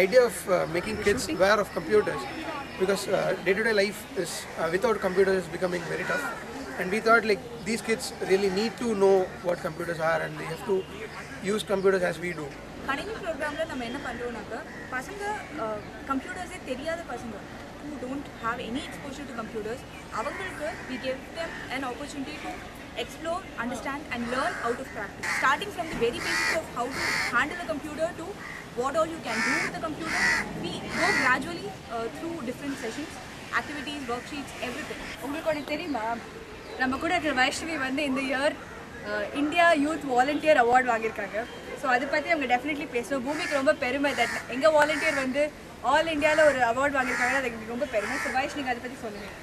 idea of making kids aware of computers, because day-to-day life is without computers is becoming very tough, and we thought like these kids really need to know what computers are and they have to use computers as we do. கணினி ப்ரோக்ராமில் நம்ம என்ன பண்ணுறோம்னாக்கா பசங்க கம்ப்யூட்டர்ஸே தெரியாத பசங்க who don't have any exposure to computers, அவங்களுக்கு we give them an opportunity to explore, understand and learn out of practice. Starting from the very basics of how to handle a computer to what all you can do with the computer, we go gradually through different sessions, activities, worksheets, everything. உங்களுக்கு ஒன்று தெரியுமா, நம்ம கூட இருக்கிற வைஷ்ணவி வந்து இந்த year India youth volunteer award வாங்கியிருக்காங்க. So அதை பற்றி அவங்க டெஃபினெட்லி பேசுவோம். பூமிக்கு ரொம்ப பெருமை தட் எங்கள் வாலண்டியர் வந்து ஆல் இந்தியாவில் ஒரு அவார்ட் வாங்கியிருக்காங்க, அது எங்களுக்கு ரொம்ப பெருமை. ஸோ வைஷ் நீங்கள் அதை பற்றி சொல்லுங்கள்.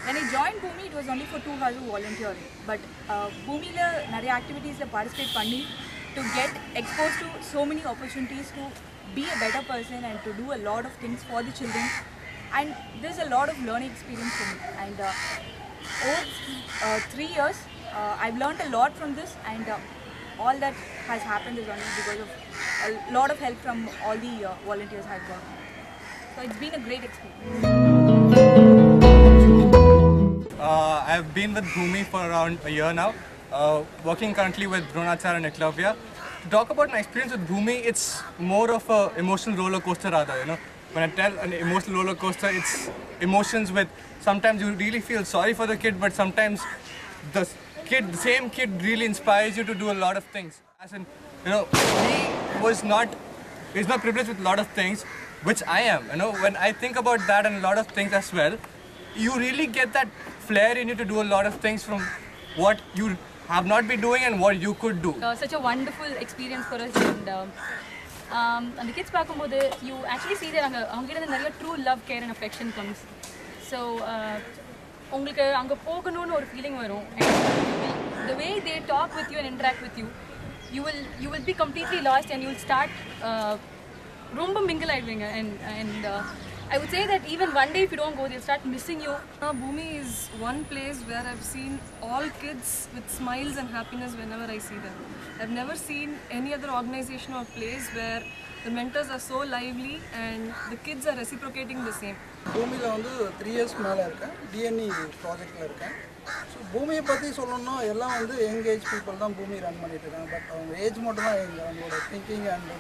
When I joined Bhumi, it was only for 2 hours of volunteering. But Bhumiல நிறைய ஆக்டிவிட்டீஸில் பார்ட்டிசிபேட் பண்ணி to get exposed to so many opportunities to be a better person and to do a lot of things for the children. And there's a lot of learning experience for me. And over 3 years, I've learned a lot from this, and all that has happened is only because of a lot of help from all the volunteers I've worked with. So it's been a great experience. I've been with Bhumi for around a year now, working currently with Dronachar and Eklavya. To talk about my experience with Bhumi, it's more of a emotional roller coaster rather, you know. When I tell an emotional roller coaster, it's emotions with, sometimes you really feel sorry for the kid, but sometimes the same kid really inspires you to do a lot of things. As in, you know, he's not privileged with a lot of things, which I am, you know. When I think about that and a lot of things as well, you really get that flair in you to do a lot of things from what you have not been doing and what you could do. Such a wonderful experience for us, and the kids பார்க்கும்போது you actually see that அவங்க கிட்ட நிறைய true love, care and affection comes. So உங்களுக்கு அங்க போகணும்னு ஒரு feeling வரும். The way they talk with you and interact with you, you will be completely lost and you will start ரொம்ப mingle ஆயிடுவீங்க. And I would say that even one day if you don't go, they'll start missing you. Bhumi is one place where I've seen all kids with smiles and happiness whenever I see them. I've never seen any other organization or place where the mentors are so lively and the kids are reciprocating the same. பூமியில் வந்து 3 years மேலே இருக்கேன், TNE ப்ராஜெக்டில் இருக்கேன். So பூமியை பற்றி சொல்லணும்னா எல்லாம் வந்து யங் ஏஜ் பீப்புள் தான் பூமி ரன் பண்ணிட்டு இருக்காங்க. பட் அவங்க ஏஜ் மட்டும் தான் அவங்களோட thinking and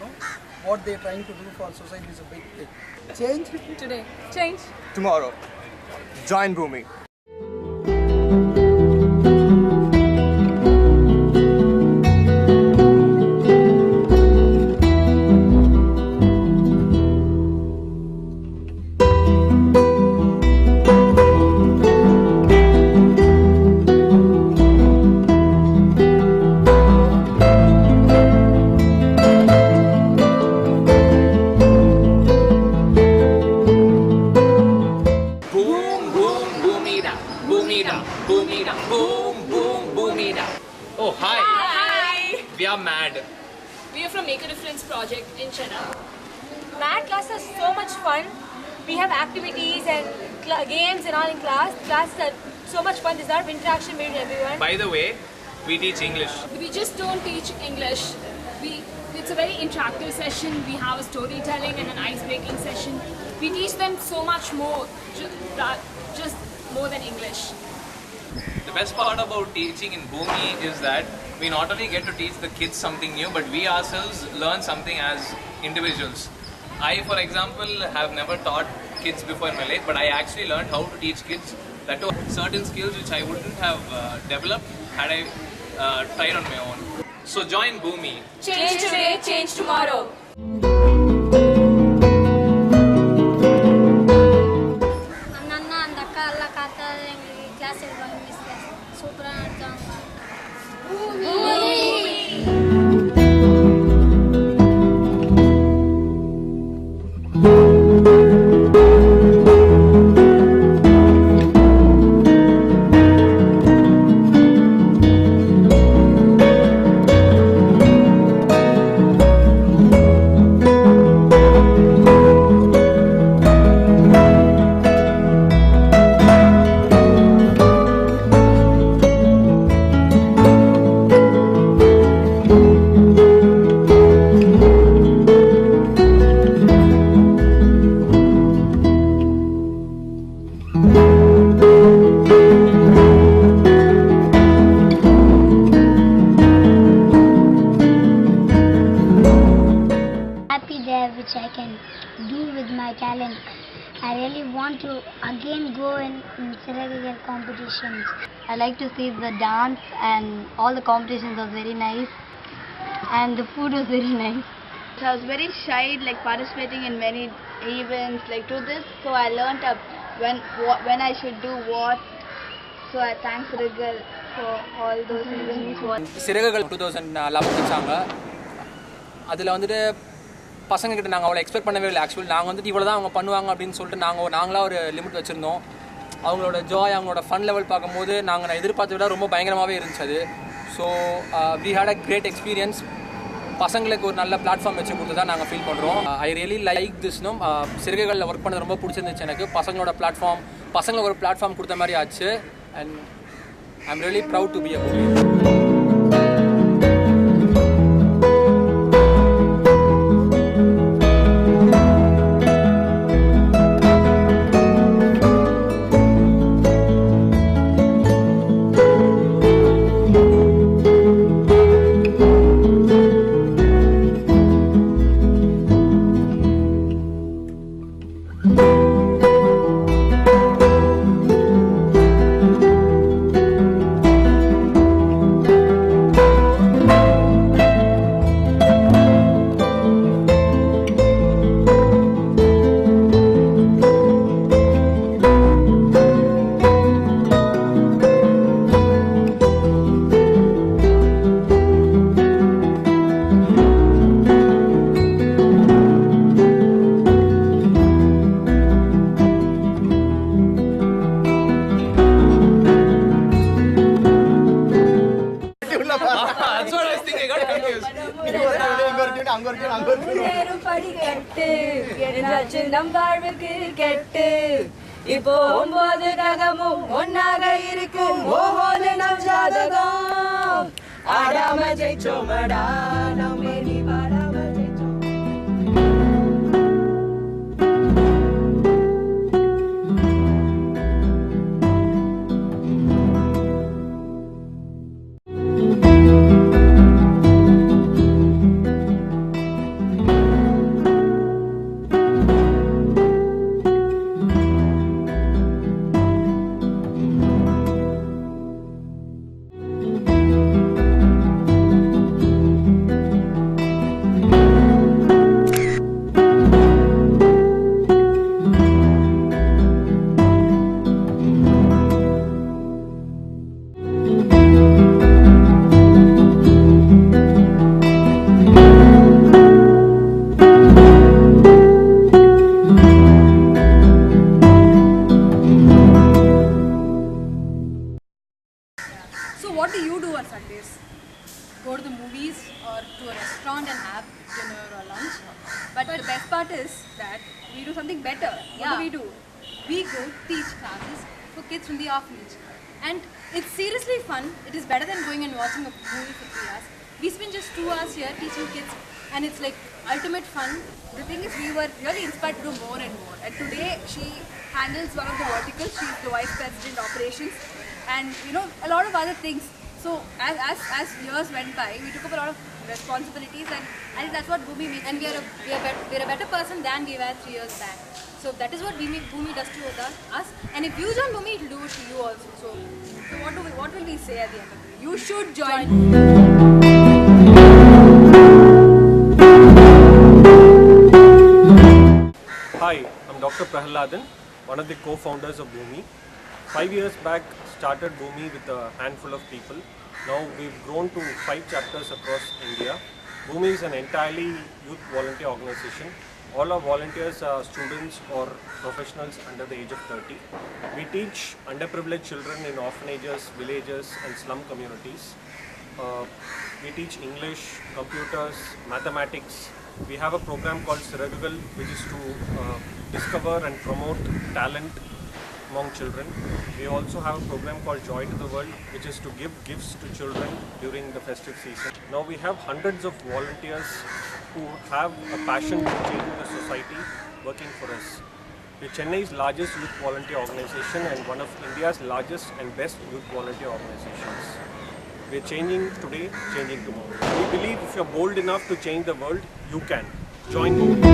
what they're trying to do for society is a big thing. Change Today. Change Tomorrow, join Bhumi. Oh, hi. Hi. We are MAD. We are from Make a Difference project in Chennai. math class is so much fun. We have activities and games and all in class. Classes are so much fun. There's a lot of interaction between everyone. By the way, we teach English. We just don't teach English. It's a very interactive session. We have a storytelling and an ice-breaking session. We teach them so much more, just more than English. The best part about teaching in Bhumi is that we not only get to teach the kids something new, but we ourselves learn something as individuals. I, for example, have never taught kids before in my life, but I actually learned how to teach kids that to certain skills which I wouldn't have developed had I tried on my own. So join Bhumi. Change today, change tomorrow. அண்ணா அந்த அக்கா எல்லாம் காத்தாது எங்களுக்கு class எடுப்பாங்க miss class சூப்பராக நடத்துவாங்க. again go in Siragagal competitions. I like to see the dance and all the competitions was very nice and the food was very nice. I was very shy, like participating in many events like to this, so I learnt up when I should do what. So I thank Siragagal for all those events. Siragagal 2011 வச்சாங்க. அதில் வந்துட்டு பசங்கக்கிட்ட நாங்கள் அவ்வளோ expect பண்ணவே இல்லை. Actually நாங்கள் வந்துட்டு இவ்வளோ தான் அவங்க பண்ணுவாங்க அப்படின்னு சொல்லிட்டு நாங்களாக ஒரு லிமிட் வச்சுருந்தோம். அவங்களோட ஜாய், அவங்களோட ஃபன் லெவல் பார்க்கும்போது நான் எதிர்பார்த்த விட ரொம்ப பயங்கரமாகவே இருந்துச்சு அது. So we had a great experience. பசங்களுக்கு ஒரு நல்ல பிளாட்ஃபார்ம் வச்சு கொடுத்து தான் நாங்கள் ஃபீல் பண்ணுறோம். ஐ ரியலி லைக் திஸ்னும். சிறுகைகளில் ஒர்க் பண்ணது ரொம்ப பிடிச்சிருந்துச்சு எனக்கு. பசங்களுக்கு ஒரு பிளாட்ஃபார்ம் கொடுத்த மாதிரி ஆச்சு. And I am really proud to be a பூமி. நம் வாழ்வுக்கு கெட்டு இப்போ 9 ரகமும் ஒன்னாக இருக்கும். ஓஹோன்னு நம் ஜாதகம் ஆடாம ஜெயிச்சோமடா நம்ம நீ பாடாம ஜெயிச்சோம். So what do you do on Sundays? Go to the movies or to a restaurant and have dinner or lunch? But the best part is that we do something better. What do we do? We go teach classes for kids from the orphanage. And it's seriously fun. It is better than going and watching a movie for 3 hours. We spend just 2 hours here teaching kids and it's like ultimate fun. The thing is, we were really inspired to do more and more. And today she handles one of the verticals. She's the Vice President Operations and a lot of other things. So as years went by, we took up a lot of responsibilities and I think that's what Bhumi makes. And we're a better person than we were 3 years back. So that is what Bhumi does to us. And if you join Bhumi, it will do it to you also. So what will we say at the end of it? You should join. Hi, I'm Dr. Prahladan, one of the co-founders of Bhumi. 5 years back, started Bhumi with a handful of people. Now we've grown to 5 chapters across India. Bhumi is an entirely youth volunteer organization. All our volunteers are students or professionals under the age of 30. We teach underprivileged children in orphanages, villages and slum communities. We teach English, computers, mathematics. We have a program called Siragagal, which is to discover and promote talent among children. We also have a program called Joy to the World, which is to give gifts to children during the festive season. Now we have hundreds of volunteers who have a passion to change the society working for us. We're Chennai's largest youth volunteer organization and one of India's largest and best youth volunteer organizations. We're changing today, changing tomorrow. We believe if you're bold enough to change the world, you can. Join Bhumi.